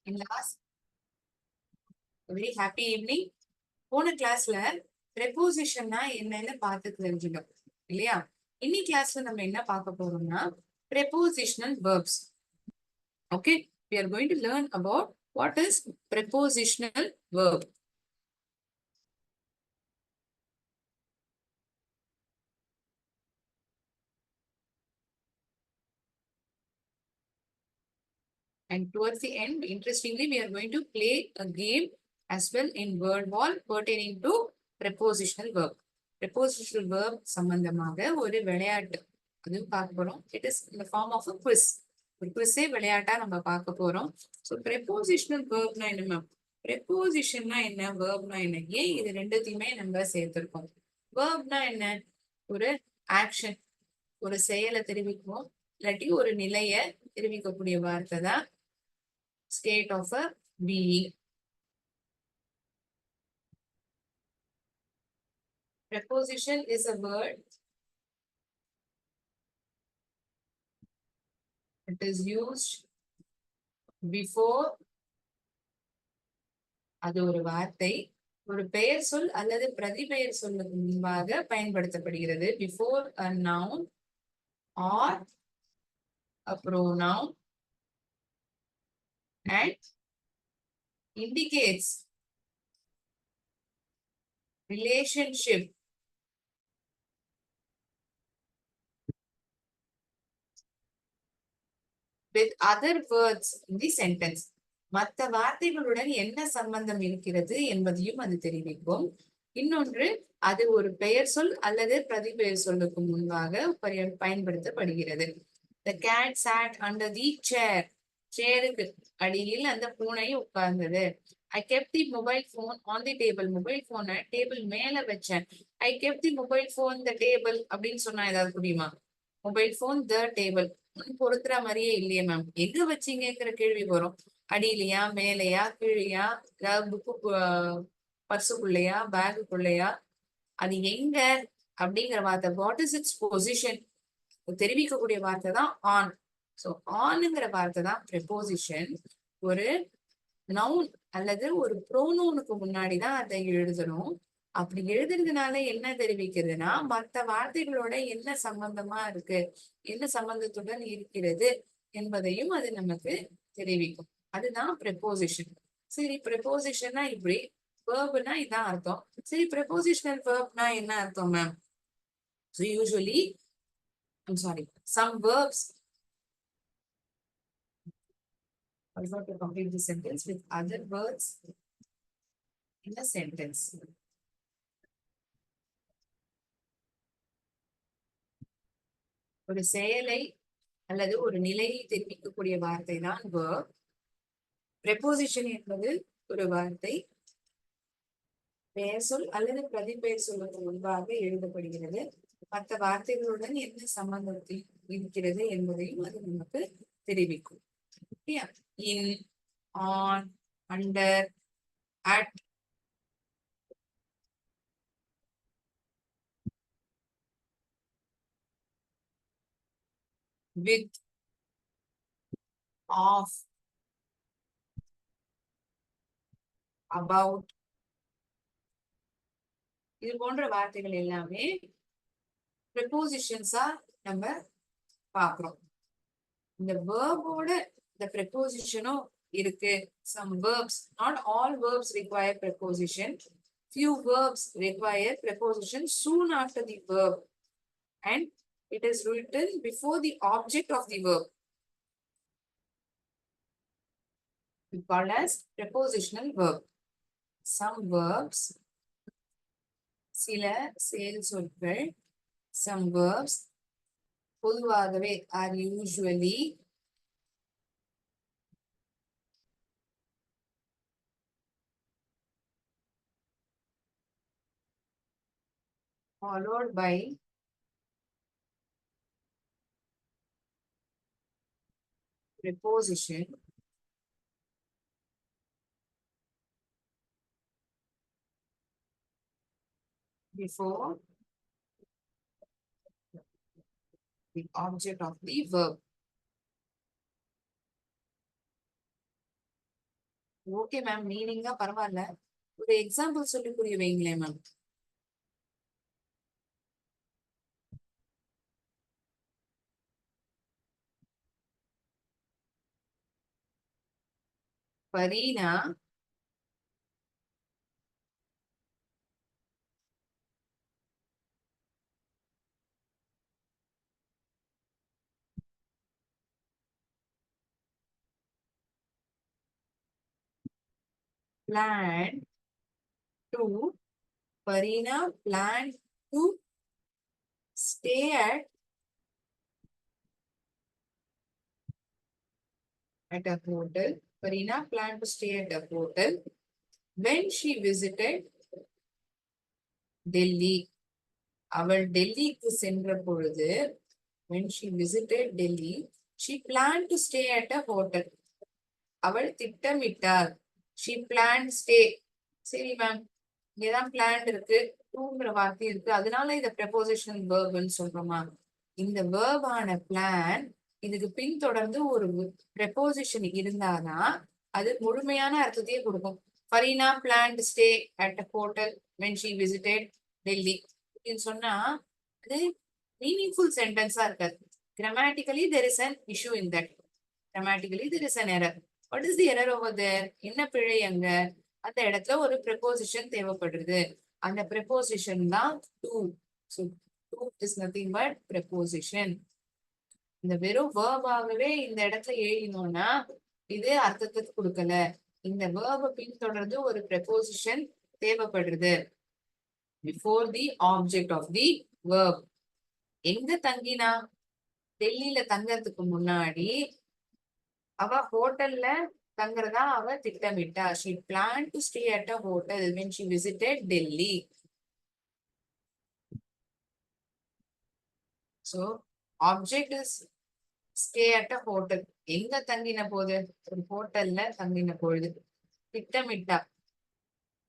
In last, very happy evening. போன கிளாஸ்ல prepositionனா என்னன்னு பார்த்து தெரிஞ்சுட்டோம் இல்லையா? இன்னி கிளாஸ்ல நம்ம என்ன பார்க்க போறோம்னா prepositional verbs. Okay, we are going to learn about what is prepositional verb. And towards the end, interestingly, we are going to play a game as well in word wall pertaining to prepositional verb. Prepositional verb சம்பந்தமாக ஒரு விளையாட்டு அது பார்க்க போறோம். It is in the form of a quiz. ஒரு குவிஸே விளையாட்டா நம்ம பார்க்க போறோம். ஸோ prepositional verbனா என்ன மேம்? prepositionனா என்ன, verbனா என்ன, ஏன் இது ரெண்டுத்தையுமே நம்ம சேர்த்திருக்கோம்? verbனா என்ன? ஒரு ஆக்ஷன், ஒரு செயலை தெரிவிக்கும், இல்லாட்டி ஒரு நிலைய தெரிவிக்கக்கூடிய வார்த்தை தான் state of a being. Preposition is a word. It is used before, அது ஒரு வார்த்தை, ஒரு பெயர் சொல் அல்லது பிரதிபெயர் சொல்லுக்கு முன்பாக பயன்படுத்தப்படுகிறது. Before a noun or a pronoun and indicates relationship with other words in the sentence. மற்ற வார்த்தைகளுடன் என்ன சம்பந்தம் இருக்கிறது என்பதையும் அது தெரிவிக்கும். இன்னொன்று, அது ஒரு பெயர் சொல் அல்லது பிரதிபெயர் சொல்லுக்கு முன்பாக பயன்படுத்தப்படுகிறது. The cat sat under the chair. சேருக்கு அடியில் அந்த பூனை உட்கார்ந்தது. I kept the mobile phone on the table. Mobile போனை டேபிள் மேல வச்சேன். I kept the mobile phone the table அப்படின்னு சொன்னா ஏதாவது புரியுமா? மொபைல் போன் த டேபிள் பொறுத்துற மாதிரியே இல்லையே மேம். எங்க வச்சீங்கிற கேள்வி வரும். அடியிலையா, மேலையா, கீழையா, ஏதாவது புக்கு பர்சுக்குள்ளையா, பேகுக்குள்ளையா, அது எங்க அப்படிங்கிற வார்த்தை வாட் இஸ் இட்ஸ் பொசிஷன் தெரிவிக்கக்கூடிய வார்த்தை தான் ஆன். ஸோ ஆனுங்கிற வார்த்தை தான் ப்ரெப்போசிஷன். ஒரு நவுன் அல்லது ஒரு ப்ரோனவுனுக்கு முன்னாடிதான் அதை எழுதணும். அப்படி எழுதுறதுனால என்ன தெரிவிக்கிறதுனா மற்ற வார்த்தைகளோட என்ன சம்பந்தமா இருக்கு, என்ன சம்பந்தத்துடன் இருக்கிறது என்பதையும் அது நமக்கு தெரிவிக்கும். அதுதான் ப்ரெப்போசிஷன். சரி, ப்ரெப்போசிஷன்னா இப்படி, வேர்ப்னா இதான் அர்த்தம். சரி, ப்ரெப்போசிஷனல் வேர்ப்னா என்ன அர்த்தம் ma'am? So usually, I'm sorry, some verbs are going to complete the sentence with other words in a sentence. ஒரு செயலை அல்லது ஒரு நிலையை தெரிவிக்கக்கூடிய வார்த்தை தான் verb. preposition என்பது ஒரு வார்த்தை பெயர் சொல் அல்லது பிரதிபெயர் சொல்லுக்கு முன்பாக எழுதப்படுகிறது. மற்ற வார்த்தைகளுடன் என்ன சம்பந்தத்தில் இருக்கிறது என்பதையும் அது நமக்கு தெரிவிக்கும். In, on, under, at, with, of, about, இது போன்ற வார்த்தைகள் எல்லாமே ப்ரெப்போசிஷன்ஸா நம்ம பாக்குறோம். இந்த வேர்போட இந்த ப்ரெப்போசிஷனும் இருக்கு. Some verbs, not all verbs require preposition. Few verbs require preposition soon after the verb and it is written before the object of the verb. We call as prepositional verb. Some verbs, சில செயல் சொற்கள், some verbs பொதுவாகவே are usually followed by preposition before the object of the verb. Okay ma'am, மீனிங்கா பரவாயில்ல. ஒரு example சொல்லி புரிய வைங்களேன் மேம். Farina planned to Farina planned to stay at a hotel. Farina planned to stay at a hotel when she visited Delhi. அவள் டெல்லிக்கு சென்ற பொழுது when she visited Delhi, she planned to stay at a hotel. அவள் திட்டமிட்டார். she planned stay. சரி ma'am, இங்கதான் plan இருக்கு, டூங்கிற வார்த்தை இருக்கு, அதனால இத ப்ரெபோசிஷனல் வேர்ப்னு சொல்றோமா? இந்த வேர்பான பிளான் இதுக்கு பின்தொடர்ந்து ஒரு ப்ரெபோசிஷன் இருந்தாதான் அது முழுமையான அர்த்தத்தையே கொடுக்கும். Fareena plant stay at hotel when she visited Delhi அப்படின்னு சொன்னா அது மீனிங்ஃபுல் சென்டென்ஸா இருக்காது. Grammatically there is an issue in that. Grammatically there is an error. What is the error over there? என்ன பிழை அங்க? அந்த இடத்துல ஒரு ப்ரெபோசிஷன் தேவைப்படுறது. அந்த ப்ரெபோசிஷன் தான் to. So to is nothing but preposition. இந்த வெறும் வேர்பாகவே இந்த இடத்துல எழுதினோம்னா இது அர்த்தத்துக்கு கொடுக்கல. இந்த வேர்பை பின்தொடர்ந்து ஒரு ப்ரெபோசிஷன் தேவைப்படுறது. Before the object of the verb. எங்க தங்கினா? டெல்லியில தங்கறதுக்கு முன்னாடி அவ ஹோட்டல்ல தங்குறதா அவ திட்டமிட்டா. she planned to stay at a hotel when she visited Delhi. So object is stay at a hotel. எங்க தங்கின போது? ஒரு ஹோட்டல்ல தங்கின பொழுது. திட்டமிட்டா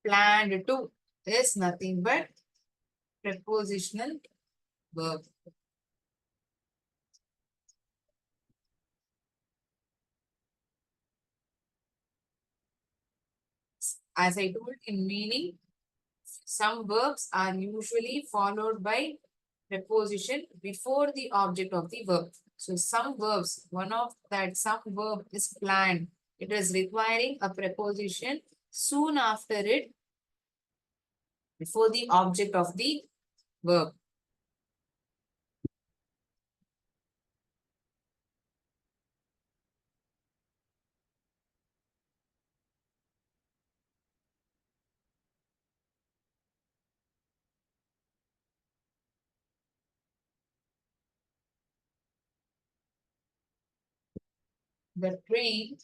planned to is nothing but prepositional verb. As I told in meaning, some verbs are usually followed by preposition before the object of the verb. So some verbs, one of that some verb is planned. It is requiring a preposition soon after it before the object of the verb. The train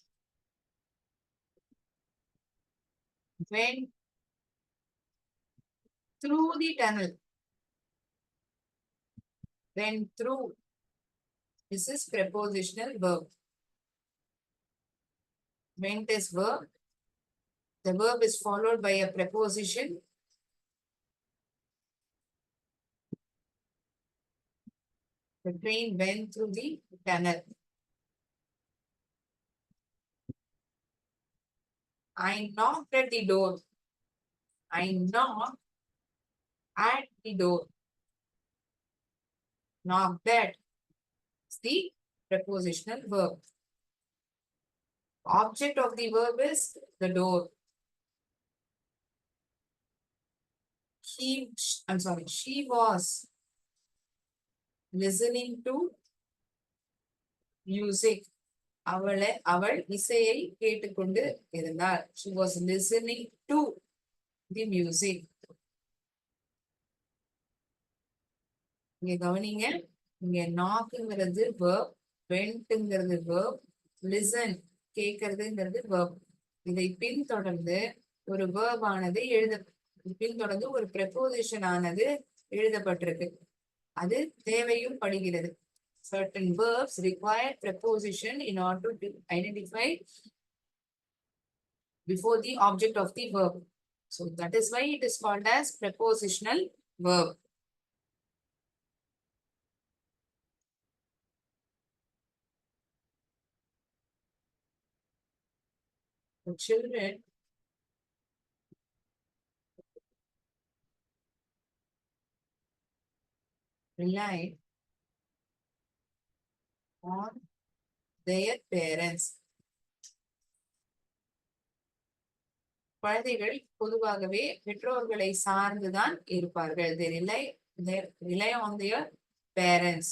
went through the tunnel. Went through. This is prepositional verb. Went is verb. The verb is followed by a preposition. The train went through the tunnel. I knocked at the door. I knocked at the door. Knocked at is the prepositional verb. Object of the verb is the door. She was listening to music. அவள் இசையை கேட்டுக்கொண்டு இருந்தாள். She was listening to the music. இங்க கவனிங்க, இங்க நாக்குங்கிறது verb, wentங்கிறது verb, listen கேட்கறதுங்கிறது verb. இதை பின்தொடர்ந்து ஒரு verb ஆனது பின்தொடர்ந்து ஒரு preposition ஆனது எழுதப்பட்டிருக்கு. அது தேவையும் படுகிறது. Certain verbs require preposition in order to identify before the object of the verb. So that is why it is called as prepositional verb. The children rely on their parents. குழந்தைகள் பொதுவாகவே பெற்றோர்களை சார்ந்துதான் இருப்பார்கள். They rely on their parents.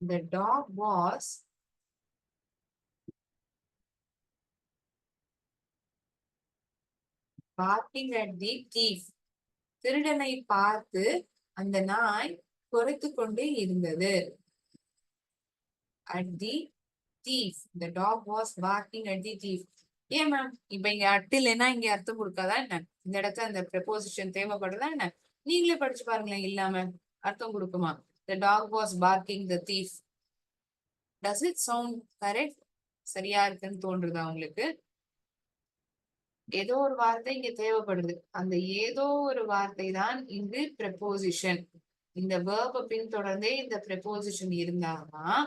The dog was barking at the thief. திருடனை பார்த்து அந்த நாய் குரைத்து கொண்டே இருந்தது. At the thief. The dog was barking at the thief. ஏன் மேம் இப்ப இங்க அட்டு இல்லைன்னா இங்க அர்த்தம் கொடுக்காதா என்ன? இந்த இடத்துல அந்த ப்ரெபோசிஷன் தேவைப்படுதா என்ன? நீங்களே படிச்சு பாருங்களேன். இல்லாம அர்த்தம் கொடுக்குமா? The dog was barking the thief. Does it sound correct? சரியா இருக்குன்னு தோன்றுதா உங்களுக்கு? ஏதோ ஒரு வார்த்தை இங்க தேவைப்படுது. அந்த ஏதோ ஒரு வார்த்தை தான் இங்கு ப்ரெபோசிஷன். இந்த வேர்ப பின்தொடர்ந்தே இந்த ப்ரெபோசிஷன் இருந்தாதான்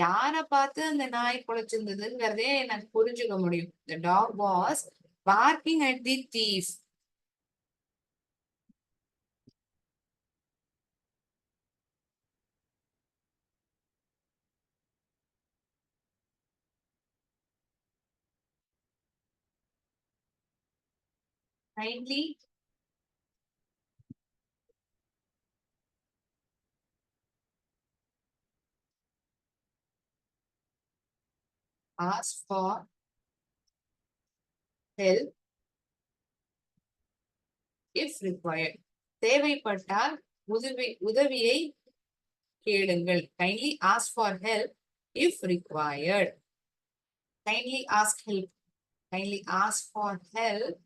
யார பார்த்து அந்த நாய் குலைச்சிருந்ததுங்கிறதே எனக்கு புரிஞ்சுக்க முடியும். The dog was barking at the thief. Kindly ask for help if required. தேவைப்பட்டால் உதவியை கேளுங்கள். Kindly ask for help if required. Kindly ask help. Kindly ask for help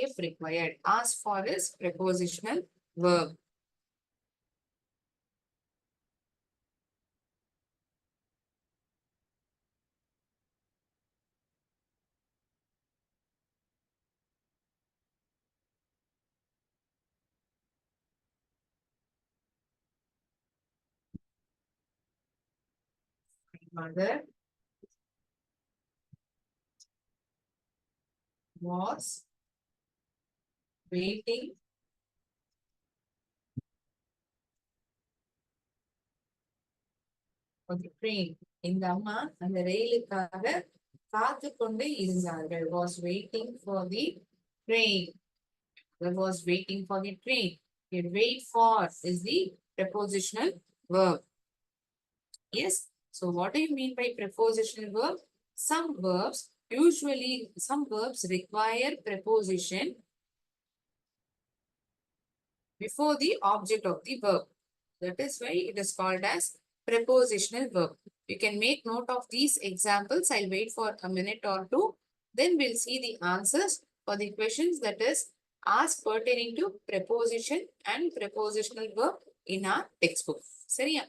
if required. Ask for is prepositional verb. Mother was waiting for the train. இந்த அம்மா அந்த ரயிலுக்காக காத்து கொண்டு இருந்தார்கள். Was waiting for the train. Was waiting for the train. Here, wait for is the prepositional verb. Yes. So what do you mean by prepositional verb? Some verbs require preposition before the object of the verb. That is why it is called as prepositional verb. You can make note of these examples. I'll wait for a minute or two. Then we'll see the answers for the questions that is asked pertaining to preposition and prepositional verb in our textbook. சரியா?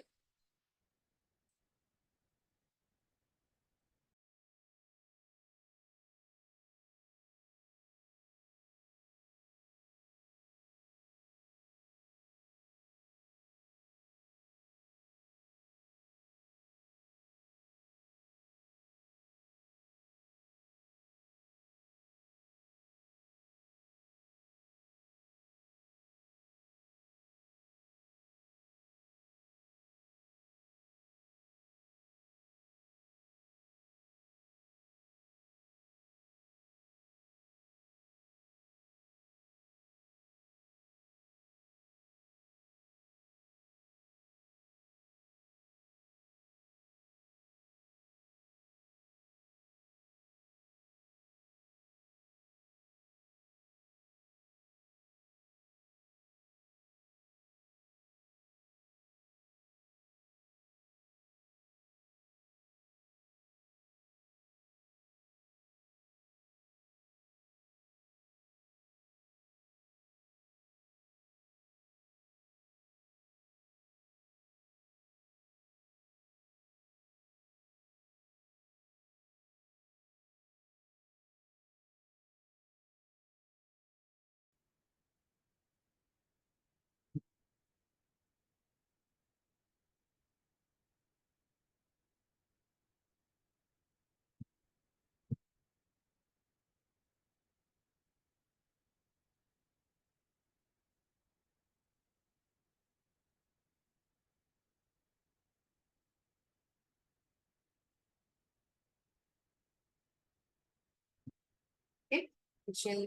We shall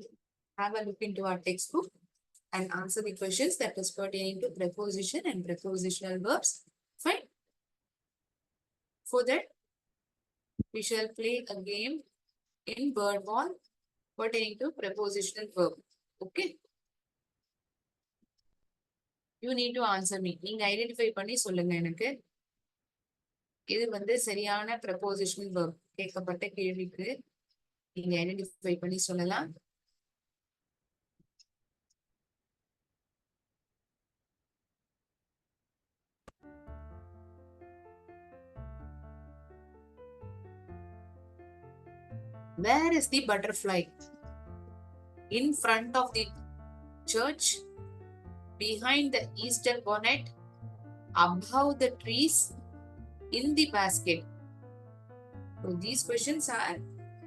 have a look into our textbook and answer the questions that is pertaining to preposition and prepositional verbs. Fine. For that, we shall play a game in word ball pertaining to prepositional verb. Okay. You need to answer me. நீங்க identify பண்ணி சொல்லுங்க எனக்கு. இது வந்து சரியான prepositional verb. கேட்கப்பட்ட கேள்விக்கு நீங்க ஐடென்டிஃபை பண்ணி சொல்லலாம். Where is the butterfly? In front of the church, behind the Easter bonnet, above the trees, in the basket. So these questions are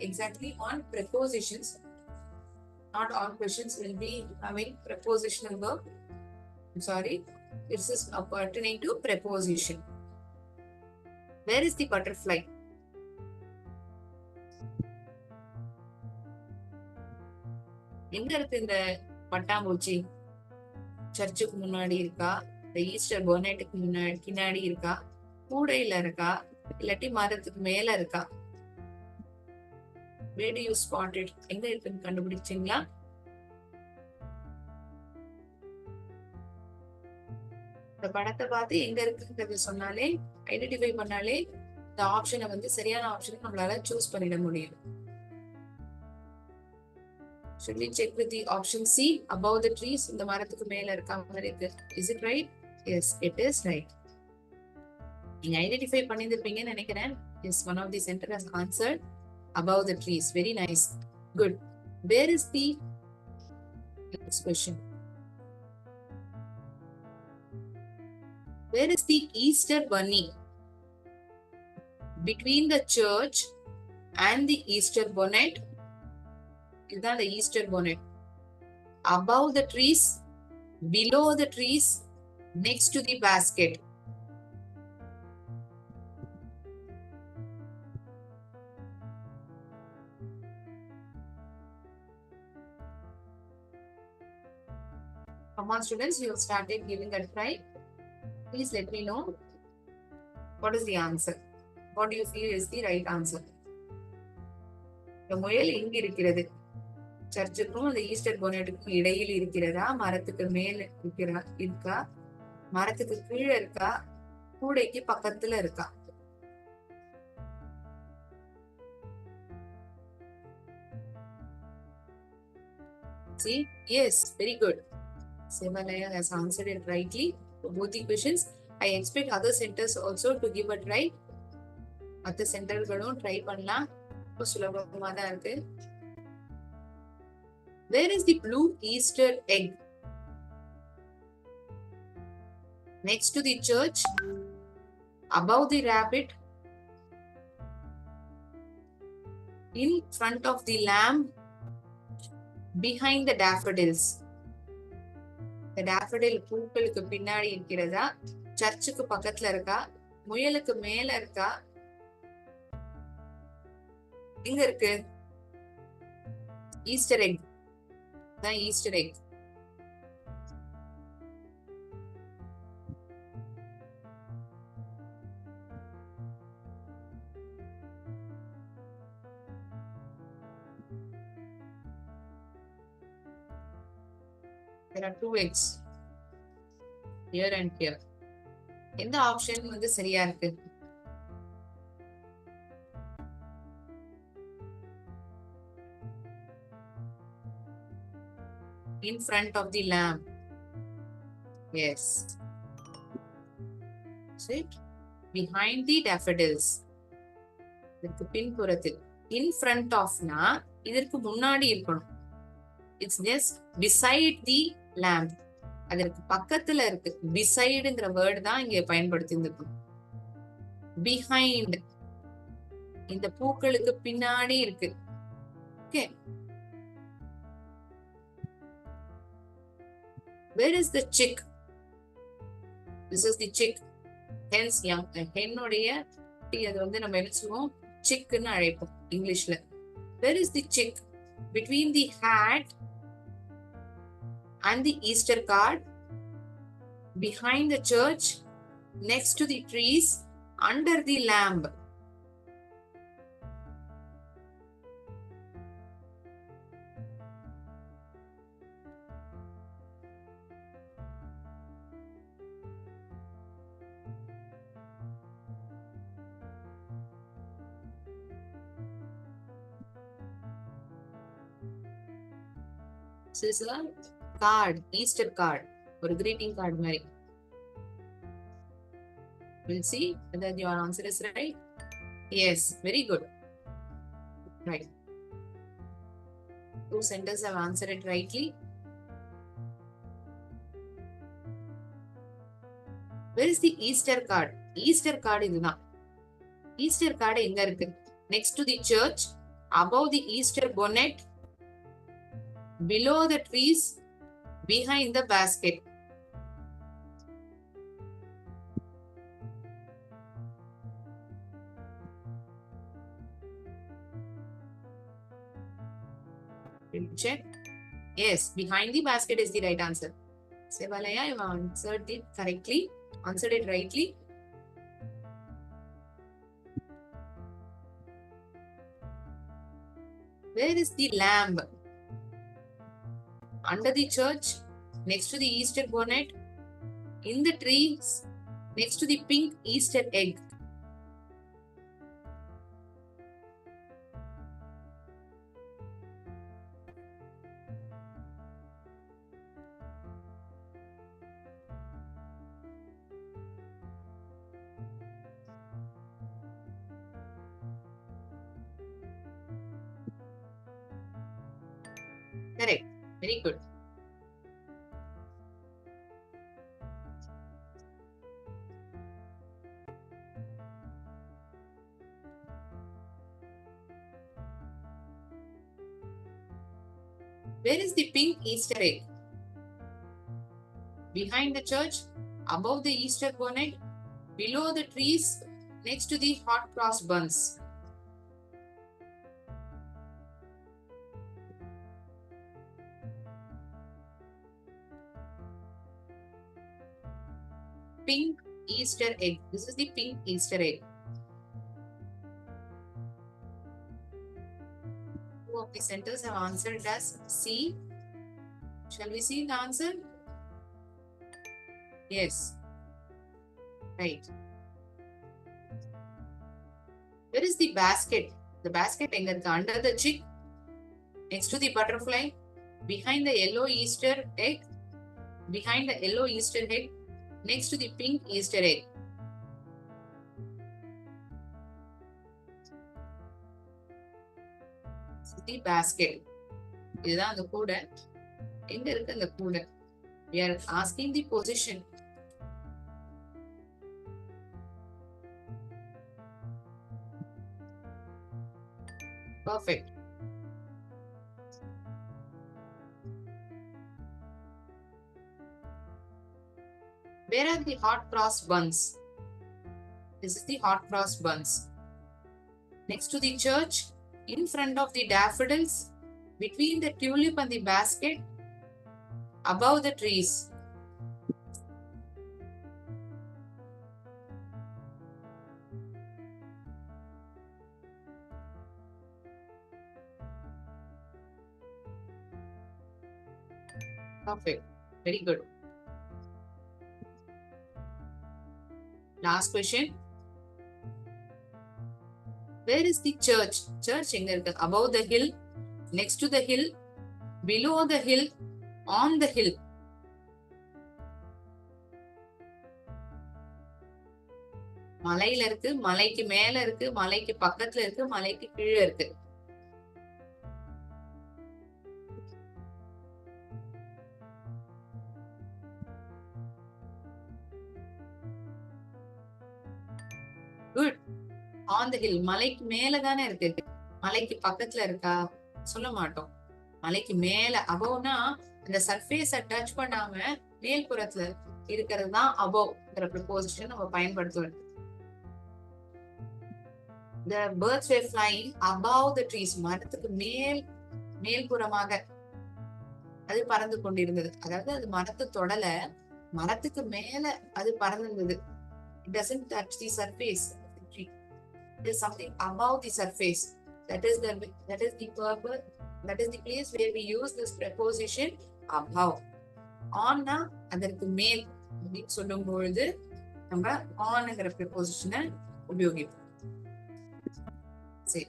exactly on prepositions. Not all questions will be having prepositional verb. I'm sorry. This is pertaining to preposition. Where is the butterfly? எங்க இருக்கு இந்த பட்டாம்பூச்சி? சர்ச்சுக்கு முன்னாடி இருக்கா? இந்த Easter போனட்டுக்கு பின்னாடி இருக்கா? கூடையில இருக்கா? இல்லாட்டி மரத்துக்கு மேல இருக்கா? Where do you spot it? எங்க இருக்குன்னு கண்டுபிடிச்சீங்களா? இந்த படத்தை பார்த்து எங்க இருக்குங்கிறது சொன்னாலே ஐடென்டிஃபை பண்ணாலே இந்த ஆப்ஷனை வந்து சரியான ஆப்ஷனை நம்மளால சூஸ் பண்ணிட முடியும். Should we check with the option C, above the trees? இந்த மரத்துக்கு மேல இருக்கா மாதிரி இருக்கு. Is it right? Yes, it is right. நீங்க ஐடென்டிஃபை பண்ணியிருப்பீங்கன்னு நினைக்கிறேன். Yes, one of the center has answered above the trees. Very nice. Good. Where is the next question? Where is the Easter bunny? Between the church and the Easter bonnet. இதுதான் the Easter bonnet. Above the trees, below the trees, next to the basket. Come on, students, you have started giving a try. Please let me know what is the answer. What do you feel is the right answer? இந்த முயல் எங்க இருக்கிறது? சர்ச்சுக்கும் அந்த Easter போனட்டுக்கும் இடையில் இருக்கிறதா? மரத்துக்கு மேல இருக்கா? மரத்துக்கு கீழே இருக்கா? கூடைக்கு பக்கத்துல இருக்கா? See? Yes, very good. Sevalaya has answered it rightly for both the questions. I expect other centers also to give a try. மற்ற சென்டர்களும் ட்ரை பண்ணலாம். ரொம்ப சுலபமா தான் இருக்கு. Where is the blue Easter egg? Next to the church, above the rabbit, in front of the lamb, behind the daffodils. The daffodil பூக்களுக்கு பின்னாடி இருக்கிறதா? சர்ச்சுக்கு பக்கத்துல இருக்கா? முயலுக்கு மேல இருக்கா? எங்க இருக்கு? Easter egg. தான் Easter egg. There are two eggs here and here. எந்த ஆப்ஷன் வந்து சரியா இருக்கு? In front of the lamb. Yes. Right? Behind the daffodils. இதற்கு பின்புறத்தில். In front of-னா இதற்கு முன்னாடி இருக்கணும். It's just beside the lamb. அதற்கு பக்கத்துல இருக்கு. Besideங்கிற வேர்டு தான் இங்க பயன்படுத்தி இருந்திருக்கும். Behind. இந்த பூக்களுக்கு பின்னாடி இருக்கு. Okay. Where is the chick? This is the chick. Hence young. Hennoடைய அது வந்து நம்ம என்ன சொல்லுவோம்? Chick ன்னு அழைப்போம் இங்கிலீஷ்ல. Where is the chick? between the hat and the Easter card, behind the church, next to the trees, under the lamb. This is a card, Easter card, or greeting card மாதிரி. We'll see whether your answer is right. Yes, very good. Right. 2 centers have answered it rightly. Where is the Easter card? Easter card இதுதான். Easter card எங்க இருக்கு? Next to the church, above the Easter bonnet, below the trees, behind the basket. Check. Yes, behind the basket is the right answer. Sevalaya, you answered it correctly. Answered it rightly. Where is the lamb? Under the church, next to the Easter bonnet, in the trees, next to the pink Easter egg. Correct. Very good. Where is the pink Easter egg? Behind the church, above the Easter bonnet, below the trees, next to the hot cross buns. Pink Easter egg. This is the pink Easter egg. Two of the centers have answered as C. Shall we see the answer? Yes. Right. Where is the basket? The basket under the chick, next to the butterfly, behind the yellow Easter egg, behind the yellow Easter egg, next to the pink Easter egg. The basket. இதுதான் அந்த கூடை. எங்க இருக்கு அந்த கூடை? We are asking the position. Perfect. Where are the hot cross buns? This is the hot cross buns. Next to the church, in front of the daffodils, between the tulip and the basket, above the trees. Perfect. Very good. Last question. Where is the church? Church எங்க இருக்கு? Above the hill, next to the hill, below the hill, on the hill. மலையில இருக்கு, மலைக்கு மேல இருக்கு, மலைக்கு பக்கத்துல இருக்கு, மலைக்கு கீழே இருக்கு. Good. On the hill. மலைக்கு மேல தானே இருக்கு. மலைக்கு பக்கத்துல இருக்கா? சொல்ல மாட்டோம். மலைக்கு மேல அபோவ்னா அந்த சர்ஃபேஸ டச் பண்ணாம மேல்புறத்துல இருக்கிறது தான் அபோவ்ங்கிற ப்ரிபோசிஷன் நம்ம பயன்படுத்துவோம். The birds were flying above the trees. மரத்துக்கு மேல் மேல்புறமாக அது பறந்து கொண்டிருந்தது. அதாவது அது மரத்தை தொடல, மரத்துக்கு மேல அது பறந்திருந்தது. It doesn't touch the surface of the tree. It is something above the surface. That is the purpose. That is the place where we use this preposition above. On-னா அதற்கு மேல் அப்படின்னு சொல்லும் பொழுது நம்ம on-ங்கிற preposition-ஐ உபயோகிப்போம். சரி.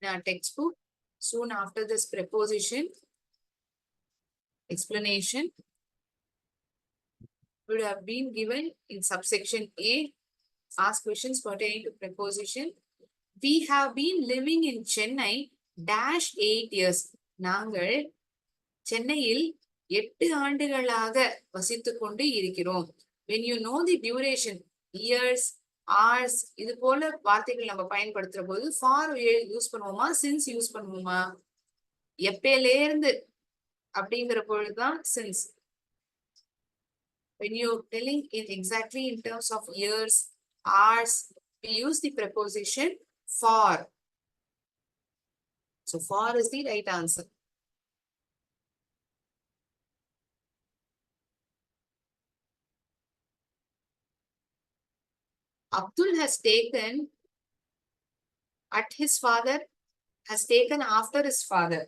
In our textbook, soon after this preposition explanation would have been given in subsection A, ask questions pertaining to preposition. We have been living in Chennai dash 8 years. நாங்கள் சென்னையில் 8 ஆண்டுகளாக வசித்துக் கொண்டு இருக்கிறோம். When you know the duration, years, hours, இது போல வார்த்தைகள் நம்ம பயன்படுத்துற போது for யூஸ் பண்ணுவோமா, since யூஸ் பண்ணுவோமா? எப்பயிலேருந்து அப்படிங்கிற பொழுதுதான் since. When you're telling it exactly in terms of years, hours, we use the preposition for. So for is the right answer. Abdul has taken at his father, has taken after his father.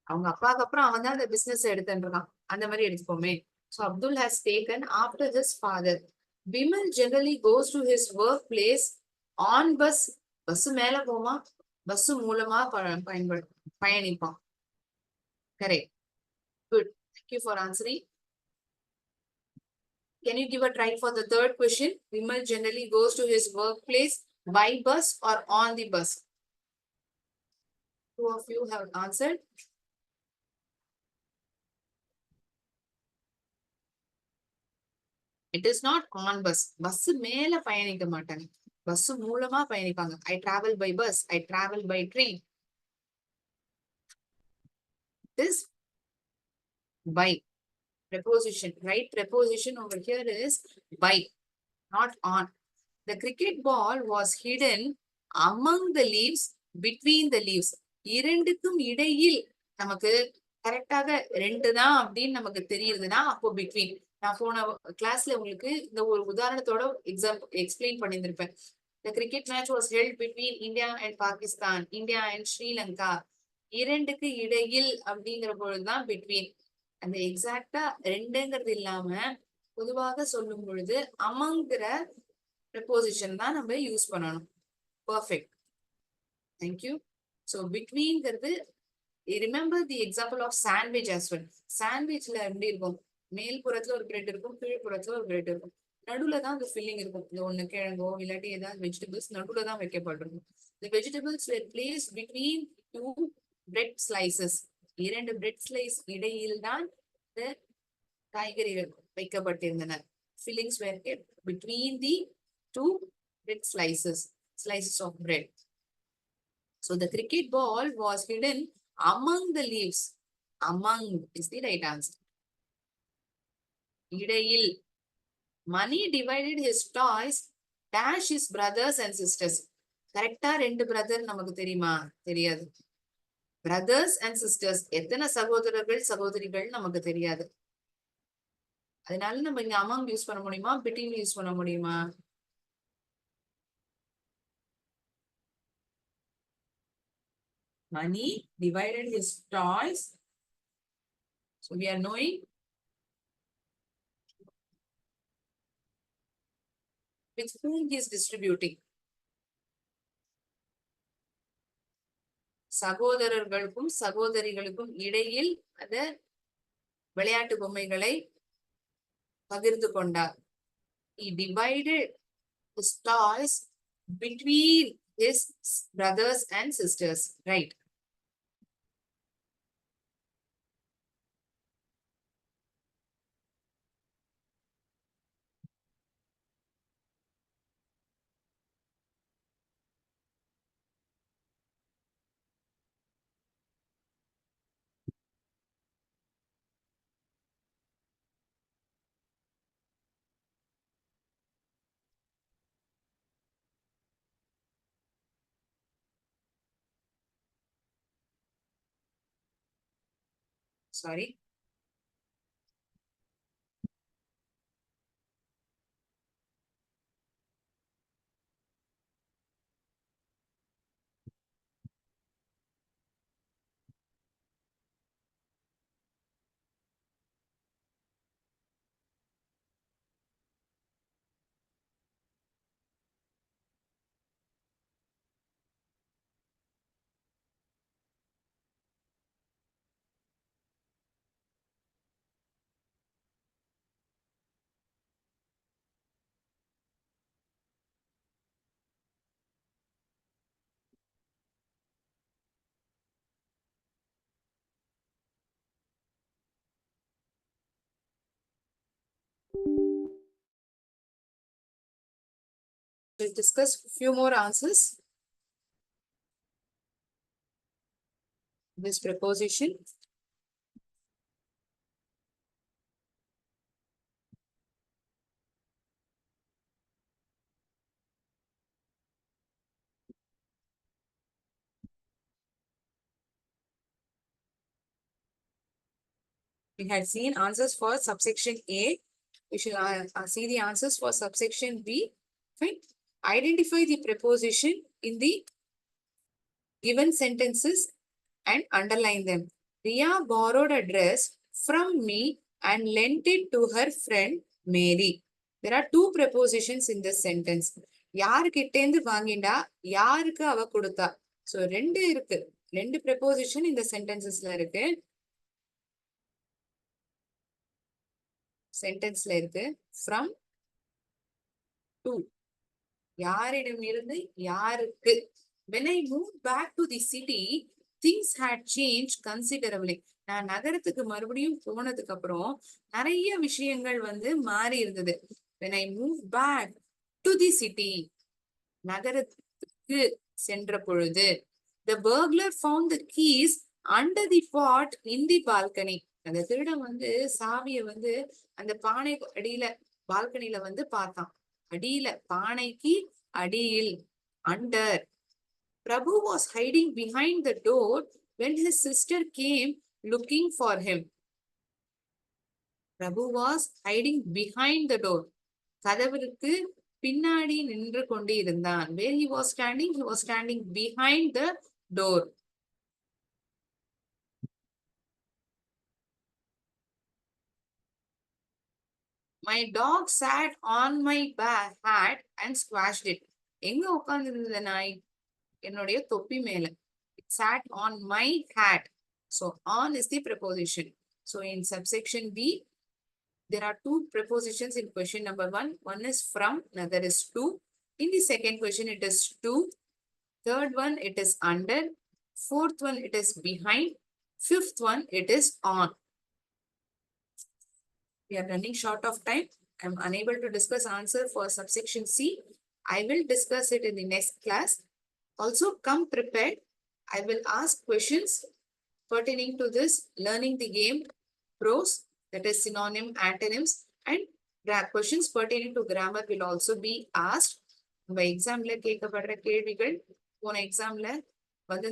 அவங்க அப்பாவுக்கு அப்புறம் அவன் தான் அந்த business எடுத்துருக்கான், அந்த மாதிரி எடுத்துப்போமே. So Abdul has taken after his father. Bimal generally goes to his workplace on bus. Bus மேல போமா, பஸ் மூலமா பயணிப்பான். Correct. Good. Thank you for answering. Can you give a try for the third question? Bimal generally goes to his workplace by bus or on the bus? Two of you have answered. It is not on bus. Bus மேல பயணிக்க மாட்டாங்க, bus மூலமா பயணிப்பாங்க. I travel by bus, I travel by train. This by preposition, right? Preposition over here is by, not on. The cricket ball was hidden among the leaves, between the leaves. இரண்டுக்கும் இடையில் நமக்கு கரெக்டாக ரெண்டு தான் அப்படின்னு நமக்கு தெரியுதுன்னா அப்போ between. நான் போன கிளாஸ்ல உங்களுக்கு இந்த ஒரு உதாரணத்தோட explain பண்ணியிருந்திருப்பேன். The cricket match was held between India and Pakistan, India and Sri Lanka. இரண்டுக்கு இடையில் அப்படிங்கிற பொழுதுதான் between. அந்த எக்ஸாக்டா ரெண்டுங்கிறது இல்லாம பொதுவாக சொல்லும் பொழுது amongங்கிற preposition தான் நம்ம யூஸ் பண்ணணும். Perfect. Thank you. So betweenங்கிறது, remember the example of sandwich as well. Sandwichல எப்படி இருக்கும், மேல் புறத்துல ஒரு பிரெட் இருக்கும், கீழ் புறத்துல ஒரு பிரெட் இருக்கும், நடுவுல தான் அந்த ஃபில்லிங் இருக்கும். இந்த ஒண்ணு கிழங்கோ இல்லாட்டி ஏதாவது வெஜிடபிள்ஸ் நடுவுல தான் வைக்கப்பட்டிருக்கும். The vegetables were placed between two bread slices. இரண்டு பிரெட் ஸ்லைஸ் இடையில் தான் இந்த காய்கறிகள் வைக்கப்பட்டிருந்தன. Fillings were kept between the two bread slices of bread. So the cricket ball was hidden among the leaves. Among is the right answer. இடையில். Mani divided his toys dash his brothers and sisters. கரெக்டா ரெண்டு brother நமக்கு தெரியுமா? தெரியாது. brothers and sisters, எத்தனை சகோதரர்கள் சகோதரிகள் நமக்கு தெரியாது. அதனால நம்ம இங்க among யூஸ் பண்ண முடியுமா, between யூஸ் பண்ண முடியுமா? Mani divided his toys. So we are knowing with whom he is distributing. சகோதரர்களுக்கும் சகோதரிகளுக்கும் இடையில் அந்த விளையாட்டு பொம்மைகளை பகிர்ந்து கொண்டார். He divided his toys between his brothers and sisters, right? Sorry. We'll discuss a few more answers. This preposition. We had seen answers for subsection A. We should see the answers for subsection B. Fine. Identify the preposition in the given sentences and underline them. Ria borrowed a dress from me and lent it to her friend Mary. There are two prepositions in this sentence. யாருக்கிட்டேந்து வாங்கிண்டா யாருக்கு அவ கொடுத்தா. So ரெண்டு இருக்கு. ரெண்டு preposition இந்த sentencesல இருக்கு. Sentenceல இருக்கு. From to. யாரிடமிருந்து யாருக்கு. When I moved back to the city, things had changed considerably. நான் நகரத்துக்கு மறுபடியும் போனதுக்கு அப்புறம் நிறைய விஷயங்கள் மாறி இருந்தது. When I moved back to the city, நகரத்துக்கு சென்ற பொழுது, the burglar found the keys under the pot in the balcony. அந்த திருடன் சாவிய அந்த பானை அடியில பால்கனில பார்த்தான். அடியில பானைக்கு அடியில் under. Prabhu was hiding behind the door when his sister came looking for him. Prabhu was hiding behind the door. கதவிற்கு பின்னாடி நின்று கொண்டு இருந்தான். Where he was standing behind the door. My dog sat on my hat and squashed it. எங்க உட்கார்ந்து இருந்த நாய்? என்னுடைய தொப்பி மேல. It sat on my hat. So on is the preposition. So in subsection B, there are two prepositions in question number 1. One is from, another is to. In the second question, it is to. Third one, it is under. Fourth one, it is behind. Fifth one, it is on. We are running short of time. I am unable to discuss answer for subsection C. I will discuss it in the next class. Also, come prepared. I will ask questions pertaining to this learning the game prose, that is synonym, antonyms, and questions pertaining to grammar will also be asked. நம்ம எக்ஸாம்ல கேட்கப்படுற கேள்விகள், போன எக்ஸாம்ல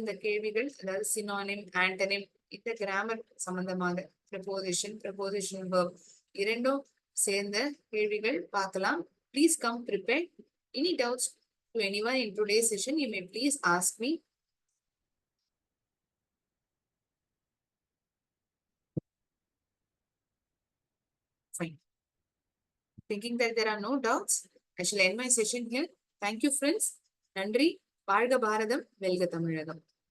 இந்த கேள்விகள், அதாவது synonym, antonym, இந்த grammar சம்பந்தமாக preposition, prepositional verb இரண்டும் சேர்ந்த கேள்விகள் பார்க்கலாம். Please come prepared. Any doubts to anyone in today's session, you may please ask me. Fine. Thinking that there are no doubts, I shall end my session here. Thank you, friends. நன்றி. வாழ்க பாரதம், வெல்க தமிழகம்.